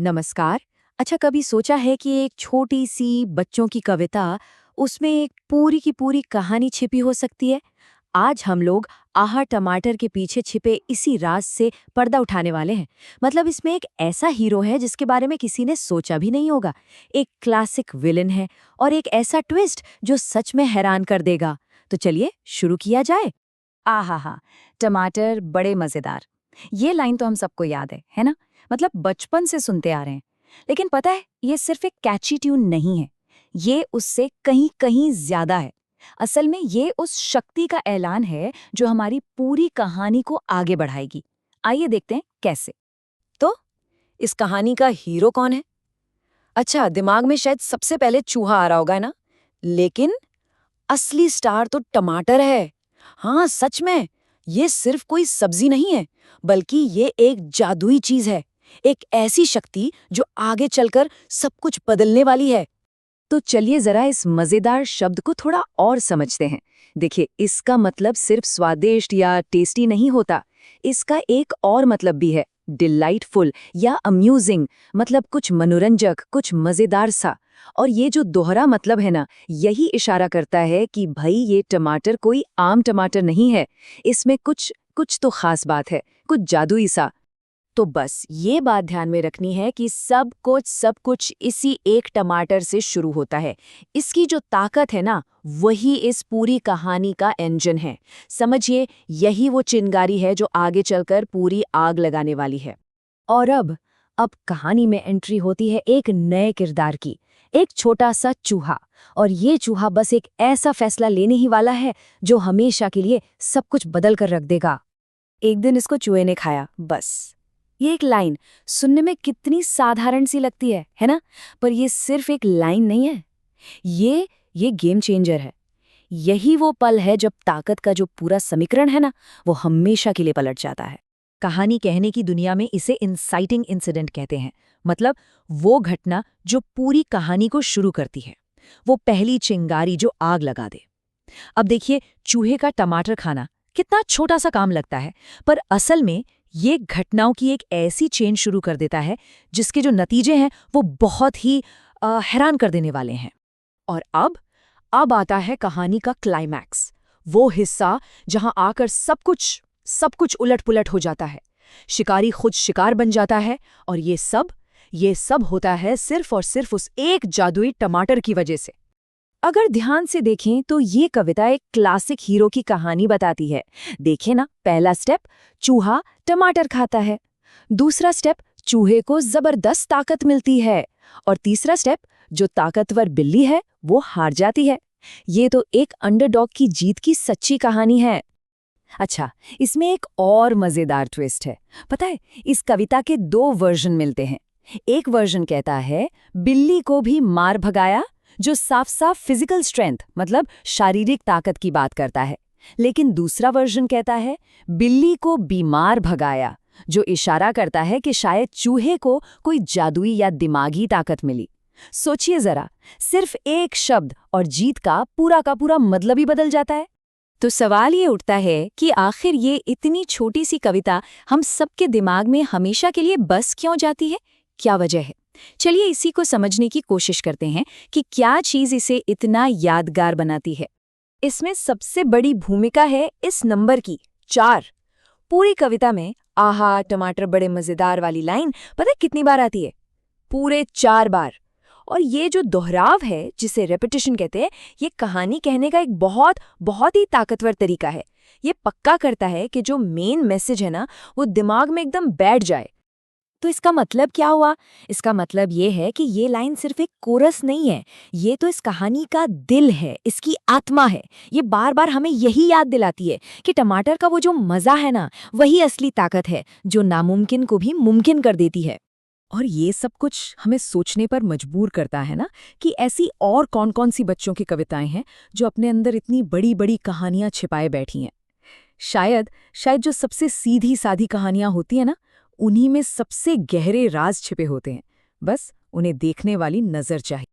नमस्कार। अच्छा, कभी सोचा है कि एक छोटी सी बच्चों की कविता, उसमें एक पूरी की पूरी कहानी छिपी हो सकती है। आज हम लोग आहा टमाटर के पीछे छिपे इसी राज से पर्दा उठाने वाले हैं। मतलब इसमें एक ऐसा हीरो है जिसके बारे में किसी ने सोचा भी नहीं होगा, एक क्लासिक विलन है और एक ऐसा ट्विस्ट जो सच में हैरान कर देगा। तो चलिए शुरू किया जाए। आहा हा, टमाटर बड़े मजेदार। ये लाइन तो हम सबको याद है ना? मतलब बचपन से सुनते आ रहे हैं। लेकिन पता है, ये सिर्फ एक कैची ट्यून नहीं है। ये उससे कहीं कहीं ज्यादा है। असल में ये उस शक्ति का ऐलान है जो हमारी पूरी कहानी को आगे बढ़ाएगी। आइए देखते हैं कैसे। तो इस कहानी का हीरो कौन है? अच्छा, दिमाग में शायद सबसे पहले चूहा आ रहा होगा, है ना? लेकिन असली स्टार तो टमाटर है। हाँ, सच में ये सिर्फ कोई सब्जी नहीं है, बल्कि ये एक जादुई चीज है। एक ऐसी शक्ति जो आगे चलकर सब कुछ बदलने वाली है। तो चलिए जरा इस मजेदार शब्द को थोड़ा और समझते हैं। देखिए, इसका मतलब सिर्फ स्वादिष्ट या टेस्टी नहीं होता। इसका एक और मतलब भी है, डिलाइटफुल या अम्यूजिंग, मतलब कुछ मनोरंजक, कुछ मजेदार सा। और ये जो दोहरा मतलब है ना, यही इशारा करता है कि भाई ये टमाटर कोई आम टमाटर नहीं है। इसमें कुछ कुछ तो खास बात है, कुछ जादुई सा। तो बस ये बात ध्यान में रखनी है कि सब कुछ इसी एक टमाटर से शुरू होता है। इसकी जो ताकत है ना, वही इस पूरी कहानी का इंजन है। समझिए, यही वो चिंगारी है जो आगे चलकर पूरी आग लगाने वाली है। और अब कहानी में एंट्री होती है एक नए किरदार की, एक छोटा सा चूहा। और ये चूहा बस एक ऐसा फैसला लेने ही वाला है जो हमेशा के लिए सब कुछ बदल कर रख देगा। एक दिन इसको चूहे ने खाया, बस। ये एक लाइन सुनने में कितनी साधारण सी लगती है ना? पर ये सिर्फ एक लाइन नहीं है। ये गेम चेंजर है। यही वो पल है जब ताकत का जो पूरा समीकरण है ना, वो हमेशा के लिए पलट जाता है। कहानी कहने की दुनिया में इसे इंसाइटिंग इंसिडेंट कहते हैं। मतलब वो घटना जो पूरी कहानी को शुरू करती है, वो पहली चिंगारी जो आग लगा दे। अब देखिए, चूहे का टमाटर खाना कितना छोटा सा काम लगता है, पर असल में ये घटनाओं की एक ऐसी चेन शुरू कर देता है जिसके जो नतीजे हैं वो बहुत ही हैरान कर देने वाले हैं। और अब आता है कहानी का क्लाइमैक्स, वो हिस्सा जहां आकर सब कुछ उलट-पुलट हो जाता है। शिकारी खुद शिकार बन जाता है, और ये सब होता है सिर्फ और सिर्फ उस एक जादुई टमाटर की वजह से। अगर ध्यान से देखें तो ये कविता एक क्लासिक हीरो की कहानी बताती है। देखें ना, पहला स्टेप, चूहा टमाटर खाता है। दूसरा स्टेप, चूहे को जबरदस्त ताकत मिलती है। और तीसरा स्टेप, जो ताकतवर बिल्ली है वो हार जाती है। ये तो एक अंडरडॉग की जीत की सच्ची कहानी है। अच्छा, इसमें एक और मजेदार ट्विस्ट है। पता है, इस कविता के दो वर्जन मिलते हैं। एक वर्जन कहता है बिल्ली को भी मार भगाया, जो साफ साफ फिजिकल स्ट्रेंथ, मतलब शारीरिक ताकत की बात करता है। लेकिन दूसरा वर्जन कहता है बिल्ली को बीमार भगाया, जो इशारा करता है कि शायद चूहे को कोई जादुई या दिमागी ताकत मिली। सोचिए जरा, सिर्फ एक शब्द और जीत का पूरा मतलब ही बदल जाता है। तो सवाल ये उठता है कि आखिर ये इतनी छोटी सी कविता हम सबके दिमाग में हमेशा के लिए बस क्यों जाती है? क्या वजह है? चलिए इसी को समझने की कोशिश करते हैं कि क्या चीज इसे इतना यादगार बनाती है। इसमें सबसे बड़ी भूमिका है इस नंबर की, 4। पूरी कविता में आहा टमाटर बड़े मजेदार वाली लाइन पता है कितनी बार आती है? पूरे 4 बार। और ये जो दोहराव है, जिसे रेपिटेशन कहते हैं, ये कहानी कहने का एक बहुत ही ताकतवर तरीका है। ये पक्का करता है कि जो मेन मैसेज है ना, वो दिमाग में एकदम बैठ जाए। तो इसका मतलब क्या हुआ? इसका मतलब ये है कि ये लाइन सिर्फ एक कोरस नहीं है, ये तो इस कहानी का दिल है, इसकी आत्मा है। ये बार बार हमें यही याद दिलाती है कि टमाटर का वो जो मज़ा है ना, वही असली ताकत है जो नामुमकिन को भी मुमकिन कर देती है। और ये सब कुछ हमें सोचने पर मजबूर करता है ना, कि ऐसी और कौन-कौन सी बच्चों की कविताएं हैं जो अपने अंदर इतनी बड़ी-बड़ी कहानियां छिपाए बैठी हैं। शायद जो सबसे सीधी-सादी कहानियां होती हैं ना, उन्हीं में सबसे गहरे राज छिपे होते हैं। बस उन्हें देखने वाली नजर चाहिए।